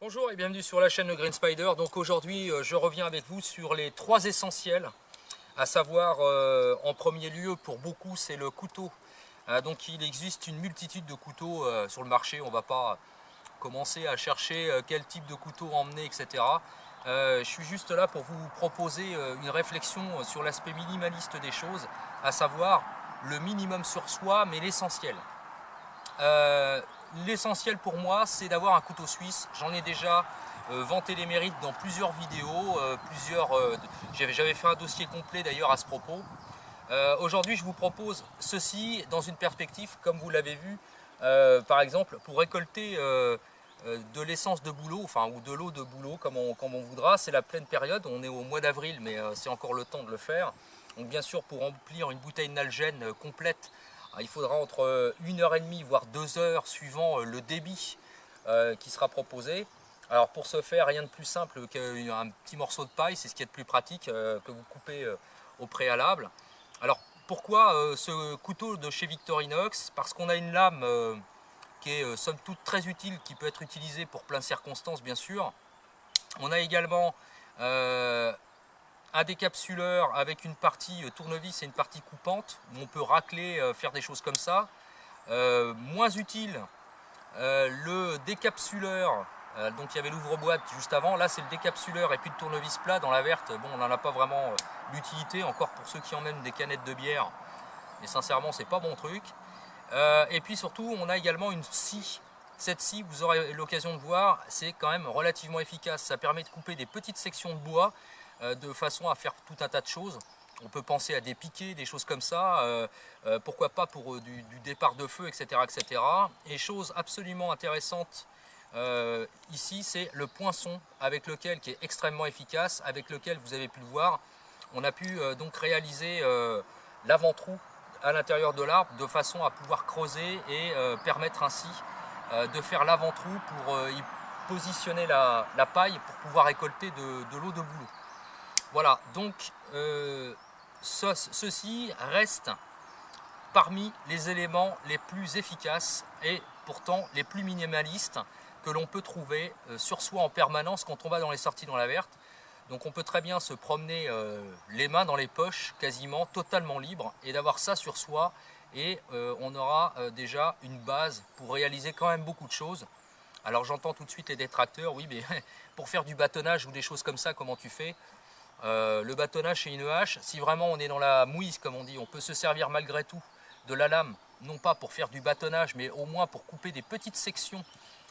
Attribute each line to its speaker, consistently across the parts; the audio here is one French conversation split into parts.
Speaker 1: Bonjour et bienvenue sur la chaîne Green Spider. Donc aujourd'hui je reviens avec vous sur les 3 essentiels, à savoir en premier lieu pour beaucoup c'est le couteau. Donc il existe une multitude de couteaux sur le marché, on ne va pas commencer à chercher quel type de couteau emmener, etc. Je suis juste là pour vous proposer une réflexion sur l'aspect minimaliste des choses, à savoir le minimum sur soi mais l'essentiel. L'essentiel pour moi c'est d'avoir un couteau suisse. J'en ai déjà vanté les mérites dans plusieurs vidéos, j'avais fait un dossier complet d'ailleurs à ce propos. Aujourd'hui je vous propose ceci dans une perspective comme vous l'avez vu, par exemple pour récolter de l'essence de bouleau, enfin ou de l'eau de bouleau comme on voudra. C'est la pleine période, on est au mois d'avril mais c'est encore le temps de le faire. Donc bien sûr pour remplir une bouteille Nalgene complète, il faudra entre 1h30 voire 2 heures suivant le débit qui sera proposé. Alors pour ce faire, rien de plus simple qu'un petit morceau de paille, c'est ce qui est de plus pratique que vous coupez au préalable. Alors pourquoi ce couteau de chez Victorinox? Parce qu'on a une lame qui est somme toute très utile, qui peut être utilisée pour plein de circonstances bien sûr. On a également un décapsuleur avec une partie tournevis et une partie coupante, où on peut racler, faire des choses comme ça. Moins utile, le décapsuleur, donc il y avait l'ouvre-boîte juste avant, là c'est le décapsuleur et puis le tournevis plat. Dans la verte, bon on n'en a pas vraiment l'utilité, encore pour ceux qui emmènent des canettes de bière, mais sincèrement c'est pas bon truc. Et puis surtout on a également une scie. Cette scie, vous aurez l'occasion de voir, c'est quand même relativement efficace. Ça permet de couper des petites sections de bois de façon à faire tout un tas de choses. On peut penser à des piquets, des choses comme ça, pourquoi pas pour du départ de feu, etc., etc. Et chose absolument intéressante ici, c'est le poinçon avec lequel, qui est extrêmement efficace, avec lequel vous avez pu le voir, on a pu donc réaliser l'avant-trou à l'intérieur de l'arbre de façon à pouvoir creuser et permettre ainsi de faire l'avant-trou pour y positionner la paille pour pouvoir récolter de l'eau de bouleau. Voilà, donc ceci reste parmi les éléments les plus efficaces et pourtant les plus minimalistes que l'on peut trouver sur soi en permanence quand on va dans les sorties dans la verte. Donc on peut très bien se promener les mains dans les poches, quasiment totalement libre, et d'avoir ça sur soi, et on aura déjà une base pour réaliser quand même beaucoup de choses. Alors j'entends tout de suite les détracteurs, oui mais pour faire du bâtonnage ou des choses comme ça, comment tu fais? Le bâtonnage c'est une hache, si vraiment on est dans la mouise comme on dit, on peut se servir malgré tout de la lame, non pas pour faire du bâtonnage, mais au moins pour couper des petites sections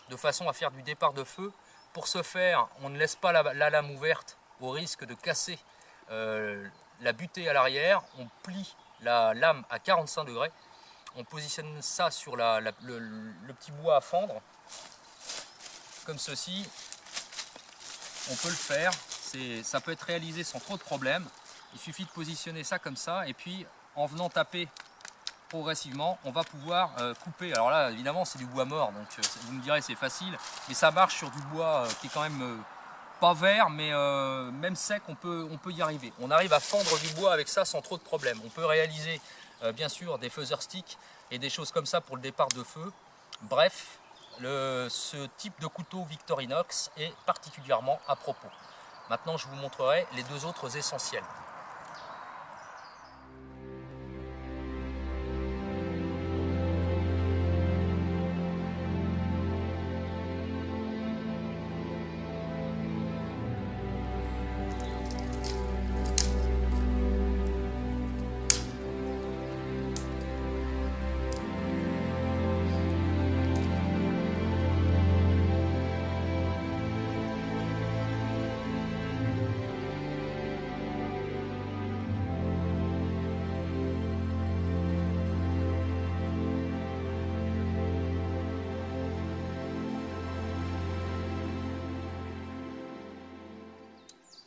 Speaker 1: de façon à faire du départ de feu. Pour ce faire, on ne laisse pas la lame ouverte au risque de casser la butée à l'arrière. On plie la lame à 45 degrés. On positionne ça sur le petit bois à fendre, comme ceci. On peut le faire. Ça peut être réalisé sans trop de problème. Il suffit de positionner ça comme ça. Et puis, en venant taper progressivement, on va pouvoir couper. Alors là, évidemment, c'est du bois mort. Donc, vous me direz, c'est facile. Mais ça marche sur du bois qui est quand même pas vert, mais même sec, on peut y arriver. On arrive à fendre du bois avec ça sans trop de problème. On peut réaliser bien sûr des faiseurs sticks et des choses comme ça pour le départ de feu. Bref, ce type de couteau Victorinox est particulièrement à propos. Maintenant, je vous montrerai les 2 autres essentiels.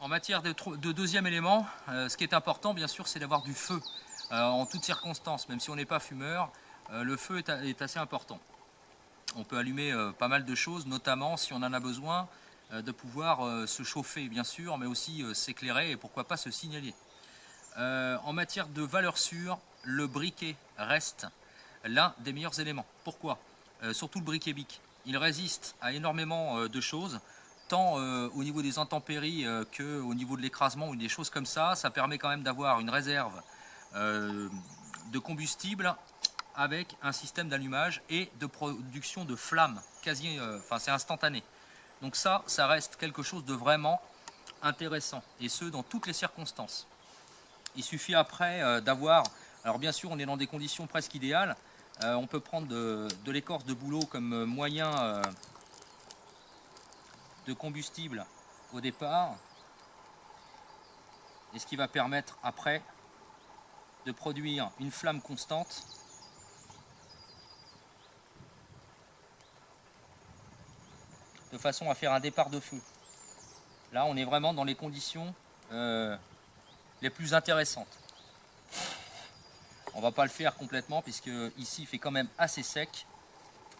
Speaker 1: En matière de deuxième élément, ce qui est important bien sûr c'est d'avoir du feu en toutes circonstances. Même si on n'est pas fumeur, le feu est assez important. On peut allumer pas mal de choses, notamment si on en a besoin de pouvoir se chauffer bien sûr, mais aussi s'éclairer et pourquoi pas se signaler. En matière de valeur sûre, le briquet reste l'un des meilleurs éléments. Pourquoi? Surtout le briquet bic. Il résiste à énormément de choses. tant au niveau des intempéries qu'au niveau de l'écrasement ou des choses comme ça. Ça permet quand même d'avoir une réserve de combustible avec un système d'allumage et de production de flammes quasi, enfin c'est instantané. Donc ça reste quelque chose de vraiment intéressant, et ce dans toutes les circonstances. Il suffit après d'avoir, alors bien sûr on est dans des conditions presque idéales, on peut prendre de l'écorce de bouleau comme moyen de combustible au départ, et ce qui va permettre après de produire une flamme constante de façon à faire un départ de feu. Là on est vraiment dans les conditions les plus intéressantes. On va pas le faire complètement puisque ici il fait quand même assez sec,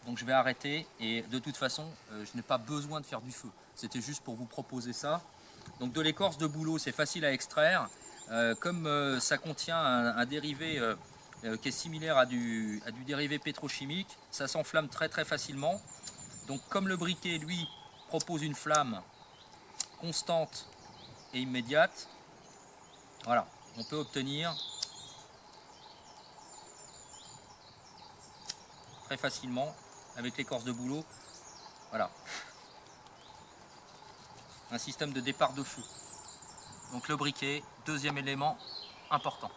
Speaker 1: donc je vais arrêter, et de toute façon je n'ai pas besoin de faire du feu, c'était juste pour vous proposer ça. Donc de l'écorce de bouleau c'est facile à extraire, comme ça contient un dérivé qui est similaire à du dérivé pétrochimique, ça s'enflamme très facilement. Donc comme le briquet lui propose une flamme constante et immédiate, voilà, on peut obtenir très facilement avec l'écorce de bouleau, voilà, un système de départ de feu. Donc le briquet, deuxième élément important.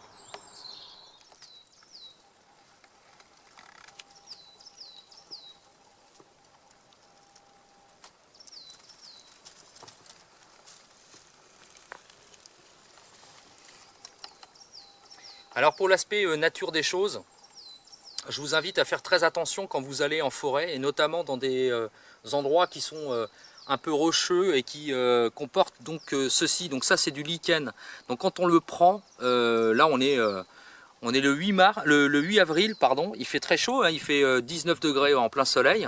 Speaker 1: Alors pour l'aspect nature des choses, je vous invite à faire très attention quand vous allez en forêt, et notamment dans des endroits qui sont un peu rocheux et qui comportent donc ceci. Donc ça c'est du lichen. Donc quand on le prend, là on est le 8 avril, pardon, il fait très chaud, hein, il fait 19 degrés en plein soleil.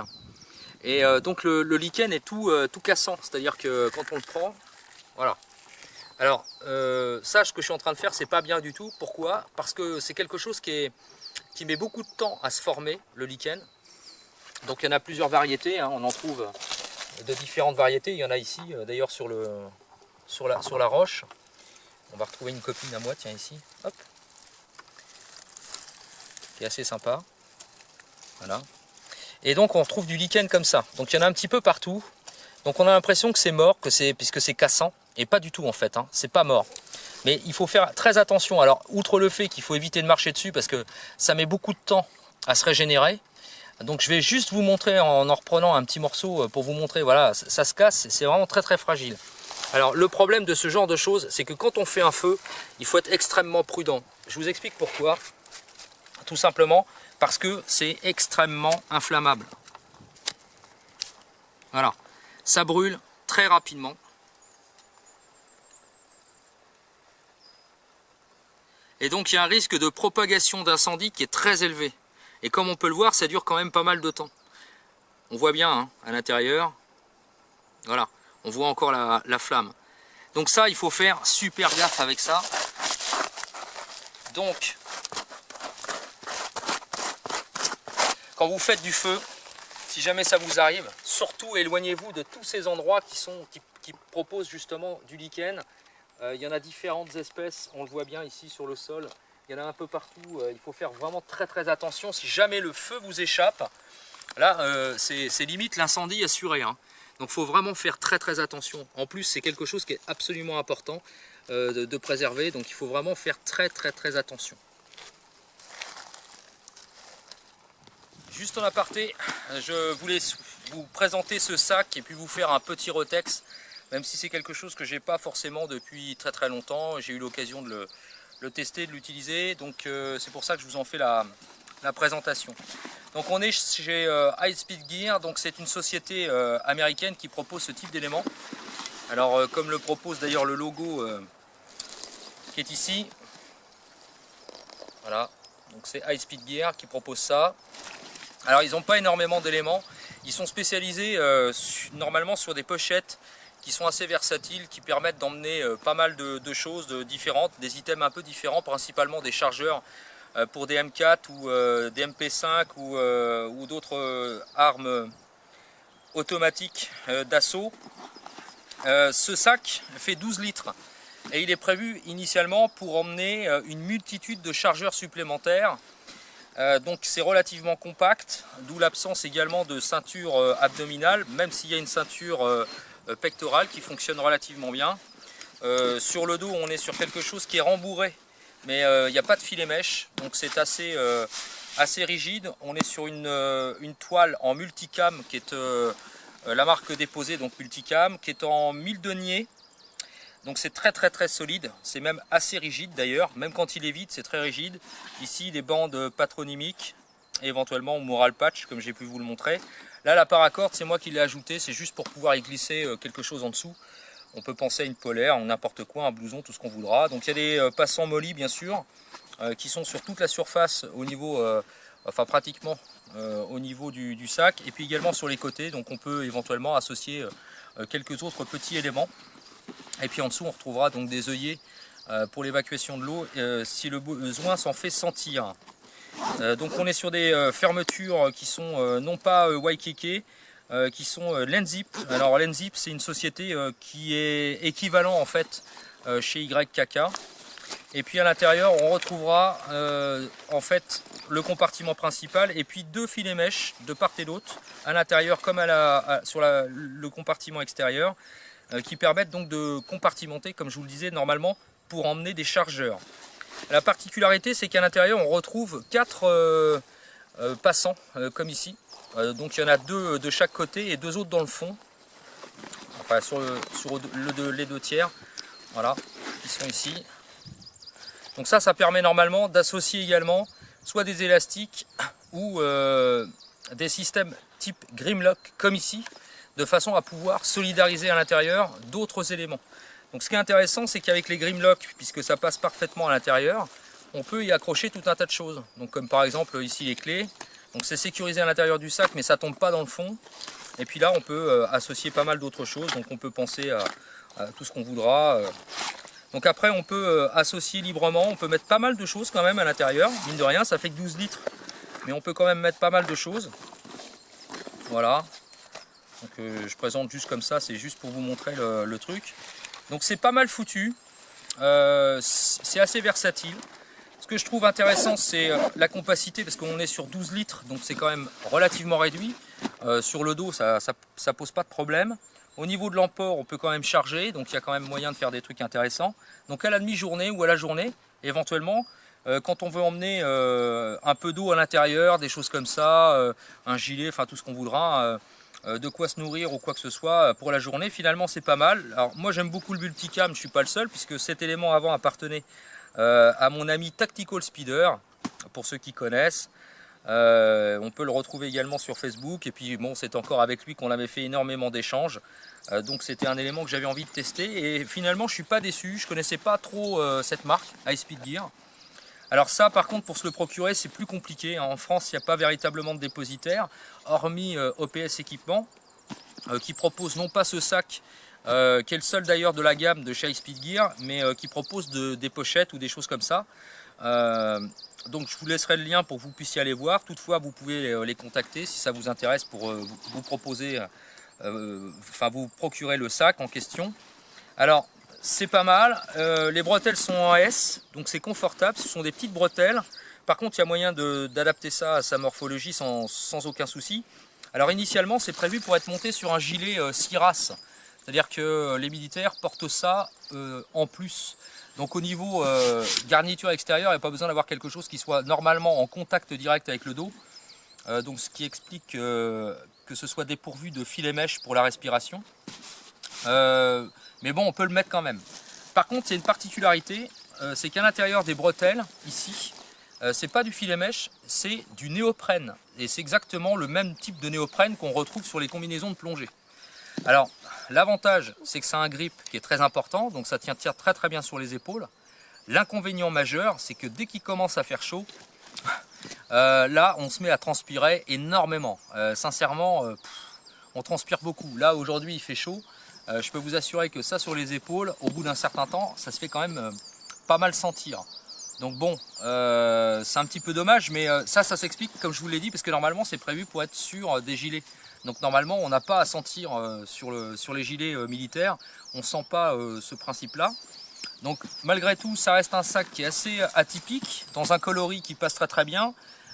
Speaker 1: Et donc le lichen est tout cassant, c'est-à-dire que quand on le prend, voilà. Alors, ça, ce que je suis en train de faire, c'est pas bien du tout. Pourquoi? Parce que c'est quelque chose qui met beaucoup de temps à se former, le lichen. Donc il y en a plusieurs variétés, hein, on en trouve de différentes variétés. Il y en a ici, d'ailleurs sur la roche. On va retrouver une copine à moi, tiens ici, hop, qui est assez sympa. Voilà. Et donc on retrouve du lichen comme ça. Donc il y en a un petit peu partout. Donc on a l'impression que c'est mort, puisque c'est cassant. Et pas du tout en fait, hein, c'est pas mort. Mais il faut faire très attention. Alors, outre le fait qu'il faut éviter de marcher dessus parce que ça met beaucoup de temps à se régénérer. Donc je vais juste vous montrer en reprenant un petit morceau pour vous montrer, voilà, ça se casse, c'est vraiment très fragile. Alors le problème de ce genre de choses, c'est que quand on fait un feu, il faut être extrêmement prudent. Je vous explique pourquoi. Tout simplement parce que c'est extrêmement inflammable. Voilà, ça brûle très rapidement. Et donc il y a un risque de propagation d'incendie qui est très élevé. Et comme on peut le voir, ça dure quand même pas mal de temps. On voit bien hein, à l'intérieur. Voilà, on voit encore la flamme. Donc ça, il faut faire super gaffe avec ça. Donc, quand vous faites du feu, si jamais ça vous arrive, surtout éloignez-vous de tous ces endroits qui proposent justement du lichen. Il y en a différentes espèces, on le voit bien ici sur le sol, il y en a un peu partout, il faut faire vraiment très attention. Si jamais le feu vous échappe, là c'est limite l'incendie assuré, hein. Donc il faut vraiment faire très attention. En plus c'est quelque chose qui est absolument important de préserver, donc il faut vraiment faire très attention. Juste en aparté, je voulais vous présenter ce sac et puis vous faire un petit retex. Même si c'est quelque chose que j'ai pas forcément depuis très longtemps, j'ai eu l'occasion de le tester, de l'utiliser, donc c'est pour ça que je vous en fais la présentation. Donc on est chez High Speed Gear, donc c'est une société américaine qui propose ce type d'éléments. Alors comme le propose d'ailleurs le logo qui est ici, voilà, donc c'est High Speed Gear qui propose ça. Alors ils n'ont pas énormément d'éléments, ils sont spécialisés normalement sur des pochettes qui sont assez versatiles, qui permettent d'emmener pas mal de choses différentes, des items un peu différents, principalement des chargeurs pour des M4 ou des MP5 ou d'autres armes automatiques d'assaut. Ce sac fait 12 litres et il est prévu initialement pour emmener une multitude de chargeurs supplémentaires. Donc c'est relativement compact, d'où l'absence également de ceinture abdominale, même s'il y a une ceinture pectorale qui fonctionne relativement bien. Sur le dos, on est sur quelque chose qui est rembourré, mais il n'y a pas de filet mèche, donc c'est assez rigide. On est sur une toile en multicam qui est la marque déposée, donc multicam, qui est en 1000 deniers. Donc c'est très solide, c'est même assez rigide d'ailleurs, même quand il est vide c'est très rigide. Ici des bandes patronymiques, et éventuellement moral patch comme j'ai pu vous le montrer. Là la paracorde c'est moi qui l'ai ajouté, c'est juste pour pouvoir y glisser quelque chose en dessous. On peut penser à une polaire, n'importe quoi, un blouson, tout ce qu'on voudra. Donc il y a des passants molly bien sûr, qui sont sur toute la surface au niveau, enfin pratiquement au niveau du sac, et puis également sur les côtés, donc on peut éventuellement associer quelques autres petits éléments. Et puis en dessous on retrouvera donc des œillets pour l'évacuation de l'eau si le besoin s'en fait sentir. Donc on est sur des fermetures qui sont non pas Waikiki, qui sont Lenzip. Alors Lenzip c'est une société qui est équivalent en fait chez YKK. Et puis à l'intérieur on retrouvera en fait le compartiment principal et puis deux filets mèches de part et d'autre à l'intérieur comme sur le compartiment extérieur, qui permettent donc de compartimenter, comme je vous le disais, normalement pour emmener des chargeurs. La particularité, c'est qu'à l'intérieur, on retrouve 4 passants, comme ici. Donc il y en a 2 de chaque côté et 2 autres dans le fond, enfin sur les 2 tiers, voilà, qui sont ici. Donc ça permet normalement d'associer également soit des élastiques ou des systèmes type Grimlock, comme ici, de façon à pouvoir solidariser à l'intérieur d'autres éléments. Donc ce qui est intéressant, c'est qu'avec les Grimlock, puisque ça passe parfaitement à l'intérieur, on peut y accrocher tout un tas de choses. Donc comme par exemple ici les clés, donc c'est sécurisé à l'intérieur du sac mais ça tombe pas dans le fond. Et puis là on peut associer pas mal d'autres choses, donc on peut penser à tout ce qu'on voudra. Donc après on peut associer librement, on peut mettre pas mal de choses quand même à l'intérieur, mine de rien ça fait que 12 litres, mais on peut quand même mettre pas mal de choses. Voilà. Donc je présente juste comme ça, c'est juste pour vous montrer le truc. Donc c'est pas mal foutu, c'est assez versatile. Ce que je trouve intéressant c'est la compacité, parce qu'on est sur 12 litres, donc c'est quand même relativement réduit. Sur le dos ça pose pas de problème. Au niveau de l'emport on peut quand même charger, donc il y a quand même moyen de faire des trucs intéressants. Donc à la demi-journée ou à la journée, éventuellement, quand on veut emmener un peu d'eau à l'intérieur, des choses comme ça, un gilet, enfin tout ce qu'on voudra, de quoi se nourrir ou quoi que ce soit pour la journée, finalement c'est pas mal. Alors moi j'aime beaucoup le multicam, je suis pas le seul puisque cet élément avant appartenait à mon ami Tactical Speeder, pour ceux qui connaissent. On peut le retrouver également sur Facebook, et puis bon c'est encore avec lui qu'on avait fait énormément d'échanges, donc c'était un élément que j'avais envie de tester et finalement je suis pas déçu. Je connaissais pas trop cette marque High Speed Gear. Alors ça par contre pour se le procurer c'est plus compliqué, en France il n'y a pas véritablement de dépositaire, hormis OPS Équipement, qui propose non pas ce sac, qui est le seul d'ailleurs de la gamme de chez High Speed Gear, mais qui propose des pochettes ou des choses comme ça. Donc je vous laisserai le lien pour que vous puissiez aller voir, toutefois vous pouvez les contacter si ça vous intéresse pour vous proposer, enfin vous procurer le sac en question. Alors c'est pas mal, les bretelles sont en S, donc c'est confortable, ce sont des petites bretelles. Par contre il y a moyen d'adapter ça à sa morphologie sans aucun souci. Alors initialement c'est prévu pour être monté sur un gilet Siras, c'est-à-dire que les militaires portent ça en plus. Donc au niveau garniture extérieure, il n'y a pas besoin d'avoir quelque chose qui soit normalement en contact direct avec le dos. Donc ce qui explique que ce soit dépourvu de filet mèche pour la respiration. Mais bon, on peut le mettre quand même. Par contre, il y a une particularité, c'est qu'à l'intérieur des bretelles, ici, c'est pas du filet mèche, c'est du néoprène. Et c'est exactement le même type de néoprène qu'on retrouve sur les combinaisons de plongée. Alors, l'avantage, c'est que ça a un grip qui est très important, donc ça tient très bien sur les épaules. L'inconvénient majeur, c'est que dès qu'il commence à faire chaud, là, on se met à transpirer énormément. Sincèrement, on transpire beaucoup. Là, aujourd'hui, il fait chaud. Je peux vous assurer que ça, sur les épaules, au bout d'un certain temps, ça se fait quand même pas mal sentir. Donc bon, c'est un petit peu dommage, mais ça s'explique, comme je vous l'ai dit, parce que normalement c'est prévu pour être sur des gilets. Donc normalement on n'a pas à sentir sur les gilets militaires, on ne sent pas ce principe-là. Donc malgré tout, ça reste un sac qui est assez atypique, dans un coloris qui passe très très bien.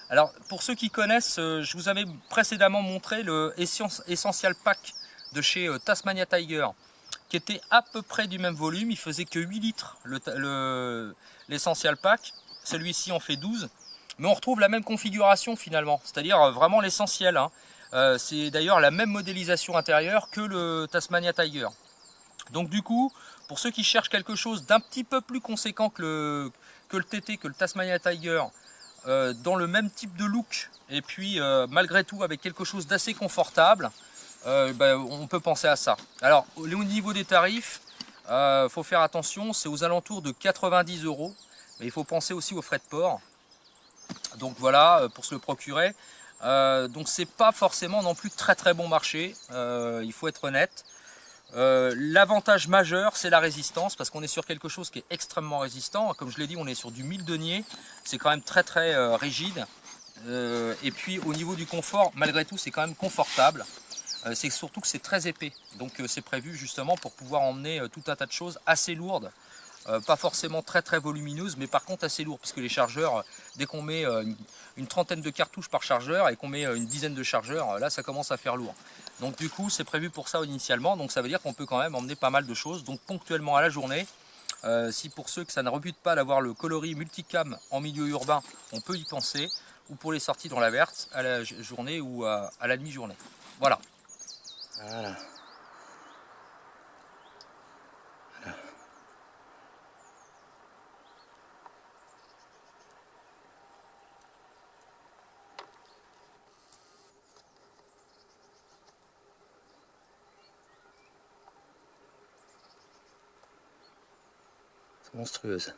Speaker 1: Alors pour ceux qui connaissent, je vous avais précédemment montré le Essential Pack de chez Tasmania Tiger, qui était à peu près du même volume, il faisait que 8 litres l'Essential Pack, celui-ci en fait 12, mais on retrouve la même configuration finalement, c'est-à-dire vraiment l'essentiel, hein. C'est d'ailleurs la même modélisation intérieure que le Tasmania Tiger. Donc du coup, pour ceux qui cherchent quelque chose d'un petit peu plus conséquent que le TT, que le Tasmania Tiger, dans le même type de look, et puis malgré tout avec quelque chose d'assez confortable, on peut penser à ça. Alors au niveau des tarifs, faut faire attention, c'est aux alentours de 90 €, mais il faut penser aussi aux frais de port. Donc voilà, pour se le procurer. Donc c'est pas forcément non plus très très bon marché, il faut être honnête. L'avantage majeur, c'est la résistance, parce qu'on est sur quelque chose qui est extrêmement résistant. Comme je l'ai dit, on est sur du 1000 deniers, c'est quand même très très rigide. Et puis au niveau du confort, malgré tout, c'est quand même confortable. C'est surtout que c'est très épais, donc c'est prévu justement pour pouvoir emmener tout un tas de choses assez lourdes, pas forcément très très volumineuses, mais par contre assez lourdes, puisque les chargeurs, dès qu'on met une trentaine de cartouches par chargeur et qu'on met une dizaine de chargeurs, là ça commence à faire lourd. Donc du coup c'est prévu pour ça initialement, donc ça veut dire qu'on peut quand même emmener pas mal de choses, donc ponctuellement à la journée. Si pour ceux que ça ne rebute pas d'avoir le coloris multicam en milieu urbain, on peut y penser, ou pour les sorties dans la verte à la journée ou à la demi-journée. Voilà.
Speaker 2: Voilà. Voilà. C'est monstrueuse.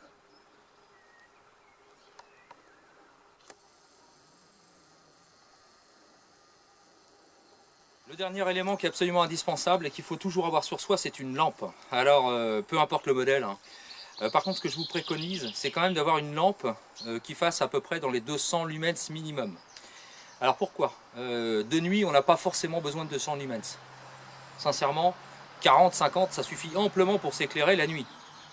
Speaker 1: Le dernier élément qui est absolument indispensable et qu'il faut toujours avoir sur soi, c'est une lampe. Alors, peu importe le modèle, hein. Par contre, ce que je vous préconise, c'est quand même d'avoir une lampe qui fasse à peu près dans les 200 lumens minimum. Alors pourquoi de nuit, on n'a pas forcément besoin de 200 lumens. Sincèrement, 40, 50, ça suffit amplement pour s'éclairer la nuit.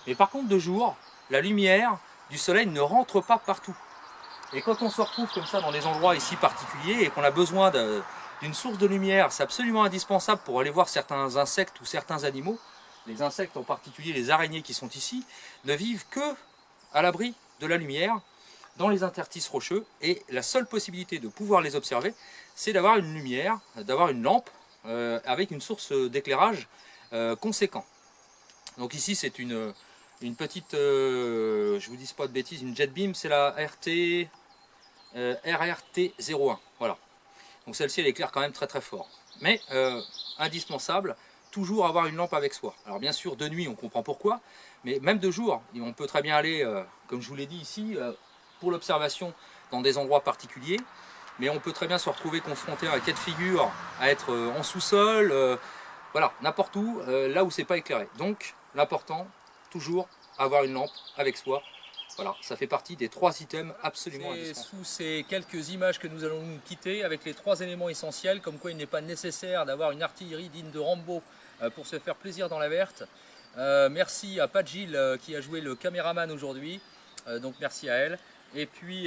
Speaker 1: Mais par contre, de jour, la lumière du soleil ne rentre pas partout. Et quand on se retrouve comme ça dans des endroits ici particuliers et qu'on a besoin d'une source de lumière, c'est absolument indispensable pour aller voir certains insectes ou certains animaux. Les insectes, en particulier les araignées qui sont ici, ne vivent que à l'abri de la lumière, dans les interstices rocheux, et la seule possibilité de pouvoir les observer, c'est d'avoir une lumière, d'avoir une lampe avec une source d'éclairage conséquent. Donc ici c'est une petite, je vous dis pas de bêtises, une Jet Beam, c'est la RRT01, voilà. Donc celle-ci elle éclaire quand même très très fort. Mais indispensable, toujours avoir une lampe avec soi. Alors bien sûr de nuit on comprend pourquoi, mais même de jour, on peut très bien aller, comme je vous l'ai dit ici, pour l'observation dans des endroits particuliers, mais on peut très bien se retrouver confronté à un cas de figure, à être en sous-sol, voilà, n'importe où, là où c'est pas éclairé. Donc l'important, toujours avoir une lampe avec soi. Voilà, ça fait partie des 3 items absolument indispensables. Sous ces quelques images que nous allons nous quitter avec les 3 éléments essentiels, comme quoi il n'est pas nécessaire d'avoir une artillerie digne de Rambo pour se faire plaisir dans la verte. Merci à Pat Gilles qui a joué le caméraman aujourd'hui, donc merci à elle. Et puis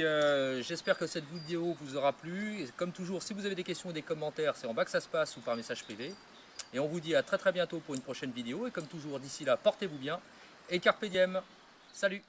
Speaker 1: j'espère que cette vidéo vous aura plu. Et comme toujours, si vous avez des questions ou des commentaires, c'est en bas que ça se passe ou par message privé. Et on vous dit à très très bientôt pour une prochaine vidéo. Et comme toujours, d'ici là, portez-vous bien et carpe diem. Salut!